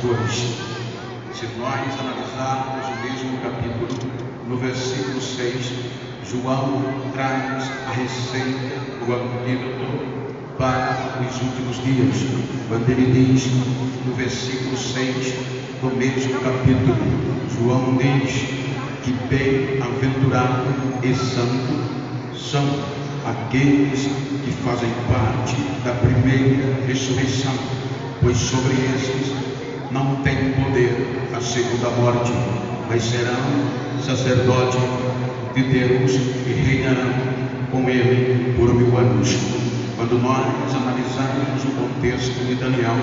2. Se nós analisarmos o mesmo capítulo, no versículo 6, João traz a receita, o antídoto para os últimos dias, quando ele diz, no versículo 6 do mesmo capítulo, João diz que bem-aventurado e santo são aqueles que fazem parte da primeira ressurreição, pois sobre esses não tem poder a segunda morte, mas serão sacerdotes de Deus e reinarão com ele por 1000 anos. Quando nós analisarmos o contexto de Daniel,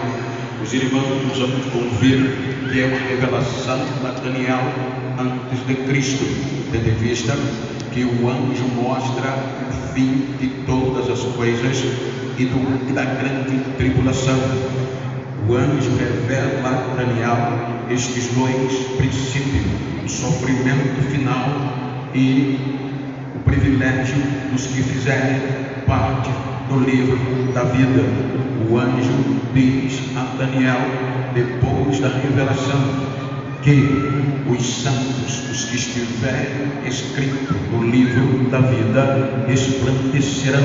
os irmãos vão ver que é uma revelação da Daniel antes de Cristo, tendo em vista que o anjo mostra o fim de todas as coisas e da grande tribulação. O anjo revela a Daniel estes 2 princípios, o sofrimento final e o privilégio dos que fizerem parte do livro da vida. O anjo diz a Daniel, depois da revelação, que os santos, os que estiverem escritos no livro da vida, resplandecerão,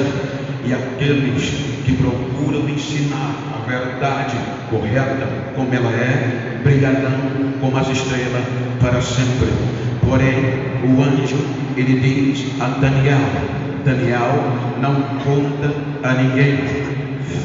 e aqueles que procuram ensinar a verdade correta como ela é, brilharão como as estrelas para sempre. Porém, o anjo, ele diz a Daniel, Daniel, não conta a ninguém,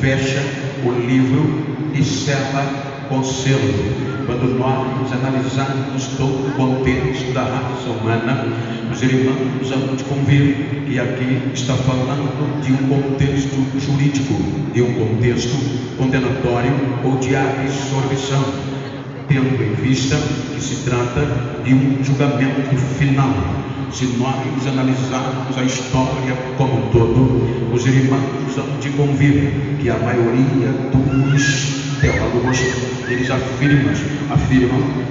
fecha o livro e sela com selo. Quando nós analisarmos todo o contexto da raça humana, os irmãos vão convir que aqui está falando de um contexto jurídico, de um contexto condenatório ou de absolvição, tendo em vista que se trata de um julgamento final. Se nós analisarmos a história como um todo, os irmãos vão convir que a maioria dos teólogos, eles afirmam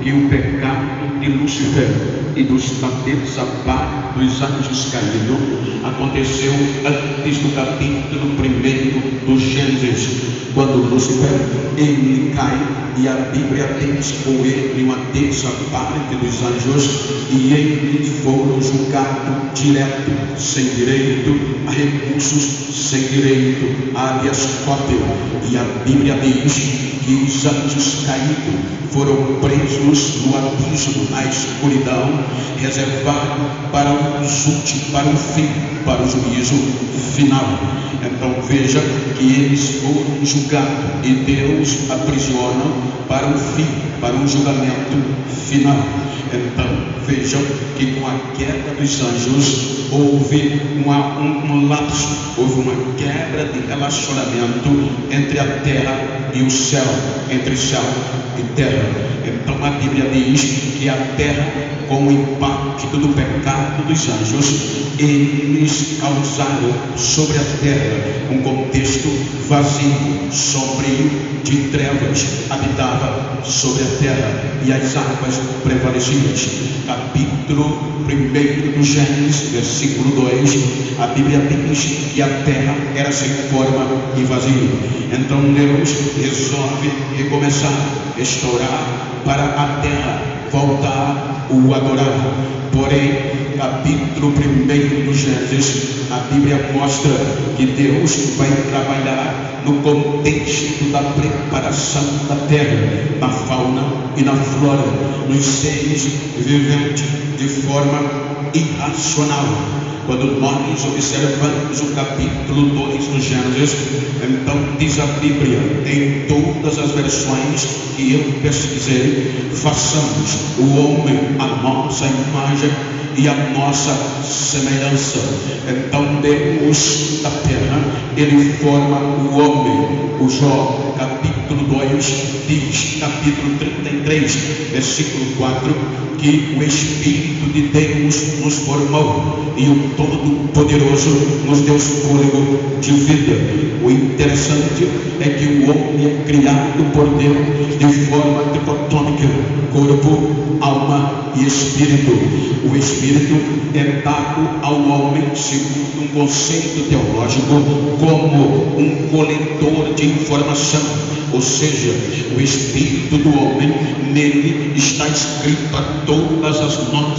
que o pecado de Lúcifer e da terça parte dos anjos caídos aconteceu antes do capítulo 1 do Gênesis, quando Lúcifer ele cai e a Bíblia diz com ele uma terça parte dos anjos, e eles foram julgados direto, sem direito a recursos, sem direito a habeas corpus. E a Bíblia diz que os anjos caídos foram presos no abismo, na escuridão, reservado para os últimos, para o fim, para o juízo final. Então veja que eles foram julgados e Deus aprisiona para o fim, para o julgamento final. Então vejam que com a queda dos anjos houve um lapso, houve uma quebra de relacionamento entre a terra e o céu, entre céu e terra. Então a Bíblia diz que a terra, com o impacto do pecado dos anjos, eles causaram sobre a terra um contexto vazio, sombrio, de trevas, habitava sobre a terra, e as águas prevaleciam. Capítulo 1 do Gênesis, versículo 2, a Bíblia diz que a terra era sem forma e vazia. Então Deus resolve recomeçar, restaurar para a terra voltar o adorar. Porém, capítulo 1 do Gênesis, a Bíblia mostra que Deus vai trabalhar no contexto da preparação da terra, na fauna e na flora, nos seres viventes, de forma irracional. Quando nós observamos o capítulo 2 do Gênesis, então diz a Bíblia, em todas as versões que eu pesquisei, façamos o homem à nossa imagem e a nossa semelhança. Então Deus da terra, ele forma o homem. O Jó, capítulo 2, diz, capítulo 33, versículo 4, que o Espírito de Deus nos formou e o Todo-Poderoso nos deu fôlego de vida. O interessante é que o homem é criado por Deus de forma tricotômica: corpo, alma e espírito. O espírito é dado ao homem, segundo um conceito teológico, como um coletor de informação. Ou seja, o espírito do homem, nele está escrita todas as nossas